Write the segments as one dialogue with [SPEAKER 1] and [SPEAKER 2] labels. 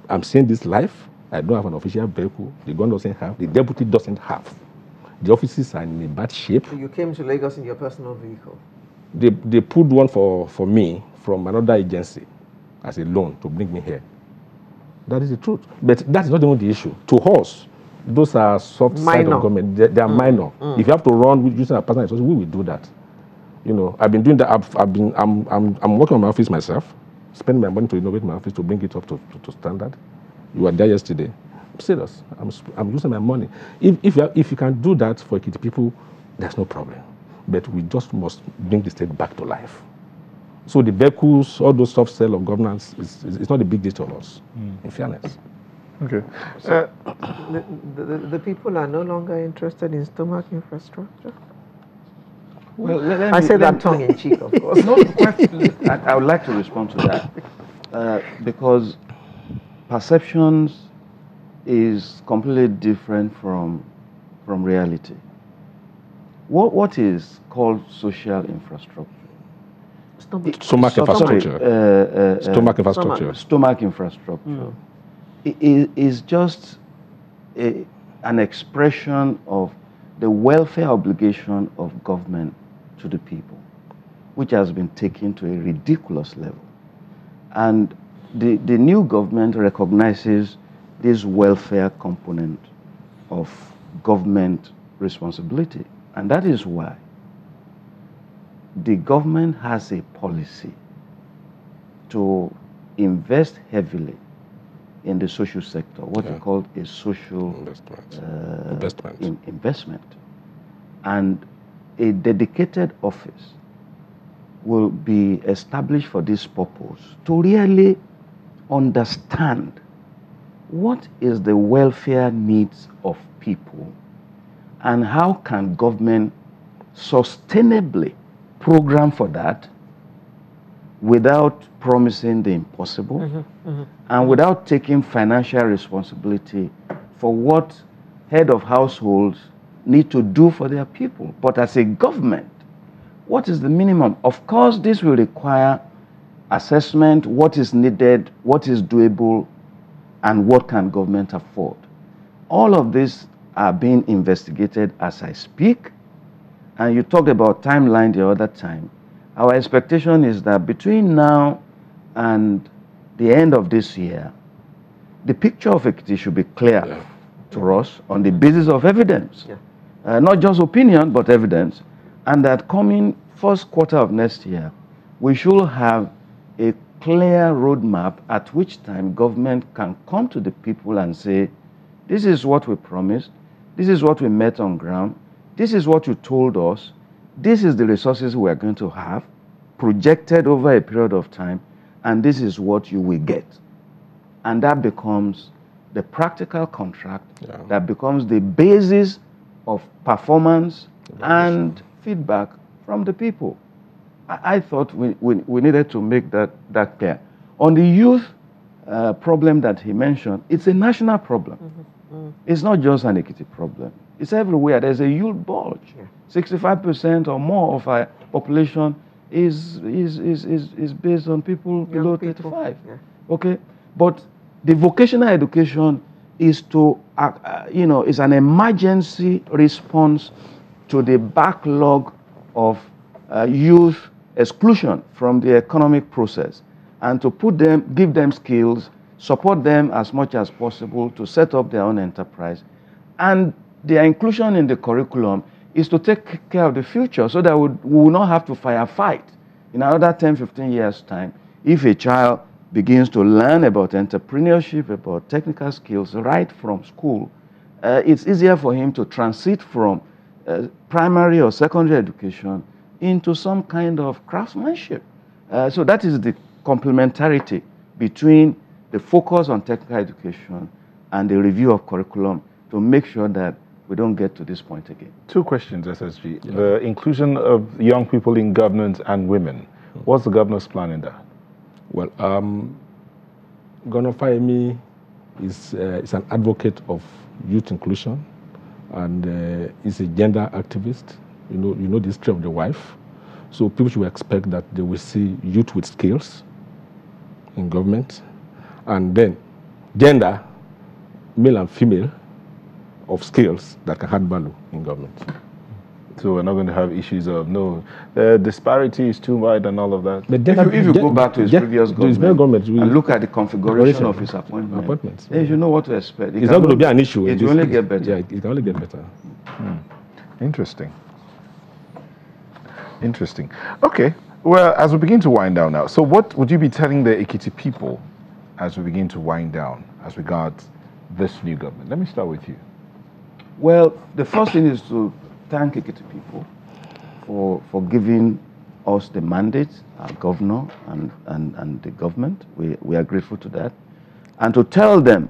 [SPEAKER 1] I'm saying this live. I don't have an official vehicle. The government doesn't have. The deputy doesn't have. The offices are in a bad shape.
[SPEAKER 2] So you came to Lagos in your personal vehicle?
[SPEAKER 1] They pulled one for me from another agency as a loan to bring me here. That is the truth. But that is not even the issue. To us, those are soft side of government. They are minor. If you have to run using a personal resources, we will do that. You know, I've been doing that. I'm working on my office myself, spending my money to innovate my office to bring it up to standard. You were there yesterday. I'm serious. I'm using my money. If you can do that for Ekiti people, there's no problem. But we just must bring the state back to life. So the vehicles, all those soft sell of governance, it's not a big deal to us, in fairness.
[SPEAKER 3] Okay.
[SPEAKER 2] So the people are no longer interested in stomach infrastructure?
[SPEAKER 3] Well,
[SPEAKER 2] I say that tongue in cheek, of course.
[SPEAKER 3] No, I would like to respond to that because perceptions is completely different from reality. What is called social infrastructure?
[SPEAKER 1] Stomach infrastructure. Stomach infrastructure.
[SPEAKER 3] Stomach infrastructure. It is just an expression of the welfare obligation of government to the people, which has been taken to a ridiculous level. And the new government recognizes this welfare component of government responsibility. And that is why the government has a policy to invest heavily in the social sector, what we call a social investment. And a dedicated office will be established for this purpose to really understand what is the welfare needs of people and how can government sustainably program for that without promising the impossible and without taking financial responsibility for what head of households need to do for their people. But as a government, what is the minimum? Of course, this will require assessment, what is needed, what is doable, and what can government afford. All of these are being investigated as I speak. And you talked about timeline the other time. Our expectation is that between now and the end of this year, the picture of Ekiti should be clear to us on the basis of evidence. Not just opinion, but evidence. And that coming first quarter of next year, we should have a clear roadmap at which time government can come to the people and say, this is what we promised, this is what we met on ground, this is what you told us, this is the resources we are going to have, projected over a period of time, and this is what you will get. And that becomes the practical contract, that becomes the basis of performance and feedback from the people. I thought we needed to make that clear. On the youth problem that he mentioned, it's a national problem. It's not just an Ekiti problem. It's everywhere. There's a youth bulge. 65% or more of our population is based on people below 35. Okay, but the vocational education is to is an emergency response to the backlog of youth exclusion from the economic process, and to give them skills, support them as much as possible to set up their own enterprise. And their inclusion in the curriculum is to take care of the future so that we will not have to firefight in another 10, 15 years' time if a child begins to learn about entrepreneurship, about technical skills right from school. It's easier for him to transit from primary or secondary education into some kind of craftsmanship. So that is the complementarity between the focus on technical education and the review of curriculum to make sure that we don't get to this point again.
[SPEAKER 4] Two questions, SSG. The inclusion of young people in governance and women. What's the governor's plan in that?
[SPEAKER 1] Well, Governor Fayemi is an advocate of youth inclusion, and is a gender activist. You know the history of the wife. So people should expect that they will see youth with skills in government. And then gender, male and female, of skills that can add value in government.
[SPEAKER 4] So we're not going to have issues of, no, the disparity is too wide and all of that.
[SPEAKER 1] But
[SPEAKER 3] If you go back to his previous government and look at the configuration of his appointments, then you know what to expect.
[SPEAKER 1] It's not going to be an issue.
[SPEAKER 3] It will only get better.
[SPEAKER 1] Yeah, it can only get better.
[SPEAKER 4] Interesting. Interesting. Okay. Well, as we begin to wind down now, so what would you be telling the Ekiti people as we begin to wind down as regards this new government? Let me start with you.
[SPEAKER 3] Well, the first thing is to thank Ekiti people for giving us the mandate, our governor and the government. We are grateful to that. And to tell them,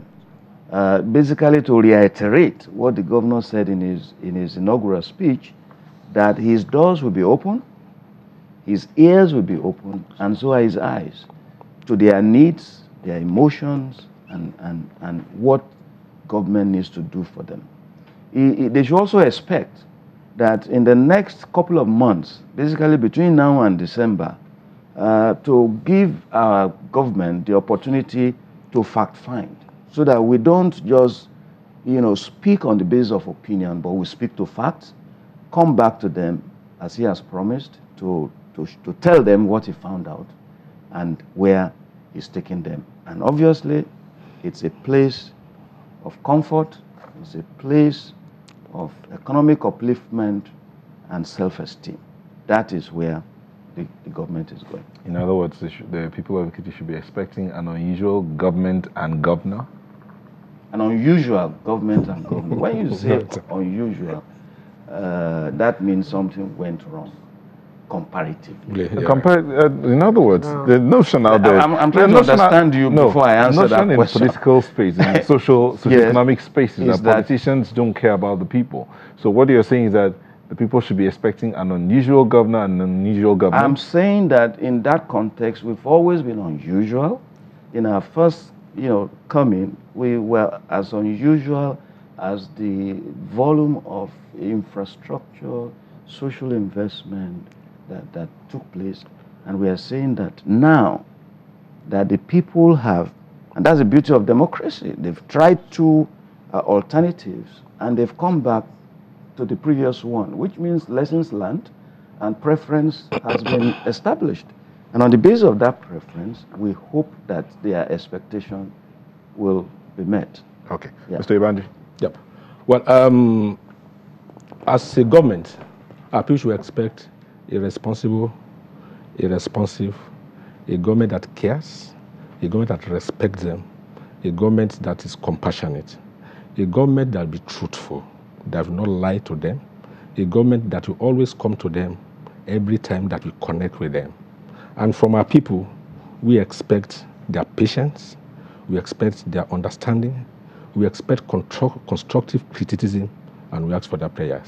[SPEAKER 3] basically to reiterate what the governor said in his inaugural speech, that his doors will be open, his ears will be open, and so are his eyes to their needs, their emotions, and what government needs to do for them. They should also expect that in the next couple of months, basically between now and December, to give our government the opportunity to fact-find, so that we don't just, speak on the basis of opinion, but we speak to facts, come back to them, as he has promised, to tell them what he found out and where he's taking them. And obviously, it's a place of comfort, it's a place of economic upliftment and self-esteem. That is where the government is going.
[SPEAKER 4] In other words, the people of Ekiti should be expecting an unusual government and governor?
[SPEAKER 3] An unusual government and governor. When you say unusual, that means something went wrong. Comparatively.
[SPEAKER 4] Yeah. In other words, the notion out there.
[SPEAKER 3] I'm trying to understand you before I answer that question.
[SPEAKER 4] In political space, in socio-economic spaces, that politicians don't care about the people. So what you're saying is that the people should be expecting an unusual governor and an unusual government?
[SPEAKER 3] I'm saying that in that context, we've always been unusual. In our first, coming, we were as unusual as the volume of infrastructure, social investment, that took place. And we are saying that now that the people have, and that's the beauty of democracy, they've tried two alternatives and they've come back to the previous one, which means lessons learned and preference has been established. And on the basis of that preference, we hope that their expectation will be met.
[SPEAKER 4] Okay. Yeah. Mr. Oyebanji?
[SPEAKER 1] Yep. Well, as a government, our people should expect a responsible, a responsive, a government that cares, a government that respects them, a government that is compassionate, a government that will be truthful, that will not lie to them, a government that will always come to them every time that we connect with them. And from our people, we expect their patience, we expect their understanding, we expect constructive criticism, and we ask for their prayers.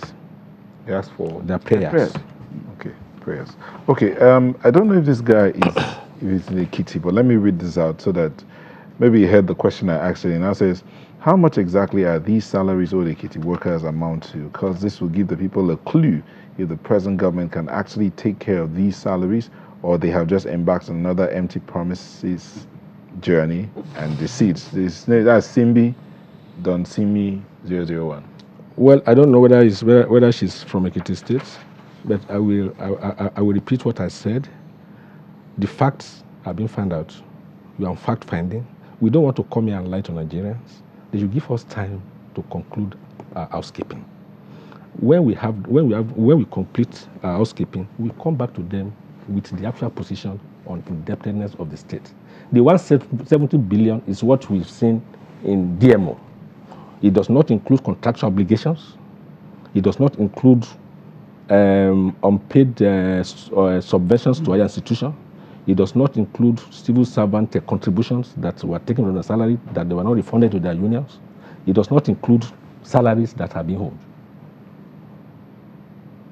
[SPEAKER 4] You ask for
[SPEAKER 1] their prayers.
[SPEAKER 4] Okay, prayers. Okay, I don't know if this guy is in Ekiti, but let me read this out so that maybe you heard the question I asked. And now says, how much exactly are these salaries owed Ekiti workers amount to? Because this will give the people a clue if the present government can actually take care of these salaries, or they have just embarked on another empty promises journey and deceit. That's Simbi Donsimi 001.
[SPEAKER 1] Well, I don't know whether she's from Ekiti State, but I will repeat what I said. The facts have been found out. We are on fact finding. We don't want to come here and lie to Nigerians. They should give us time to conclude our housekeeping. When we complete our housekeeping, we come back to them with the actual position on indebtedness of the state. The 170 billion is what we've seen in DMO. It does not include contractual obligations. It does not include unpaid subventions to higher institutions. It does not include civil servant contributions that were taken from the salary that they were not refunded to their unions. It does not include salaries that have been owed.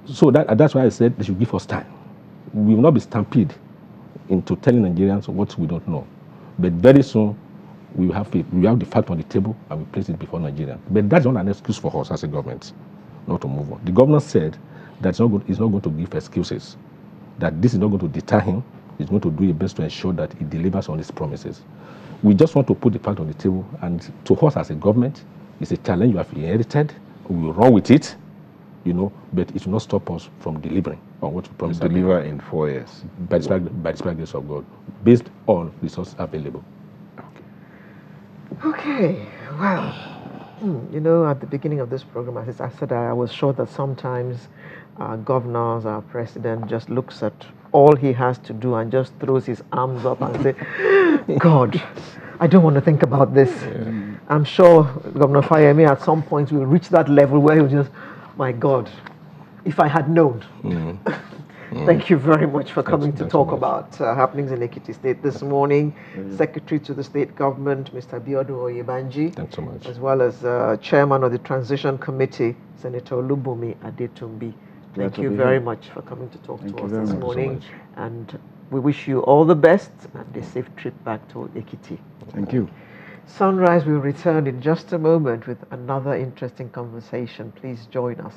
[SPEAKER 1] So that's why I said they should give us time. We will not be stampeded into telling Nigerians what we don't know. But very soon, we have the fact on the table and we place it before Nigerians. But that's not an excuse for us as a government not to move on. The governor said that he's not going to give excuses, that this is not going to deter him. He's going to do his best to ensure that he delivers on his promises. we just want to put the fact on the table, and to us as a government, it's a challenge you have inherited. We will run with it, you know, but it will not stop us from delivering on what we promised.
[SPEAKER 4] Deliver in 4 years.
[SPEAKER 1] By the grace of God, based on resources available.
[SPEAKER 2] Okay, well, you know, at the beginning of this program, as I said, I was sure that sometimes our governors, our president just looks at all he has to do and just throws his arms up and say, God, I don't want to think about this. Yeah. I'm sure Governor Fayemi at some point will reach that level where he'll just, my God, if I had known. Thank you very much for coming to talk about happenings in Ekiti State this morning. Secretary to the State Government, Mr. Oyebanji.
[SPEAKER 1] Thanks so much.
[SPEAKER 2] As well as Chairman of the Transition Committee, Senator Olubunmi Adetunbi. Thank you very much for coming to talk to us this morning. And we wish you all the best and a safe trip back to Ekiti.
[SPEAKER 3] Thank you.
[SPEAKER 2] Sunrise will return in just a moment with another interesting conversation. Please join us.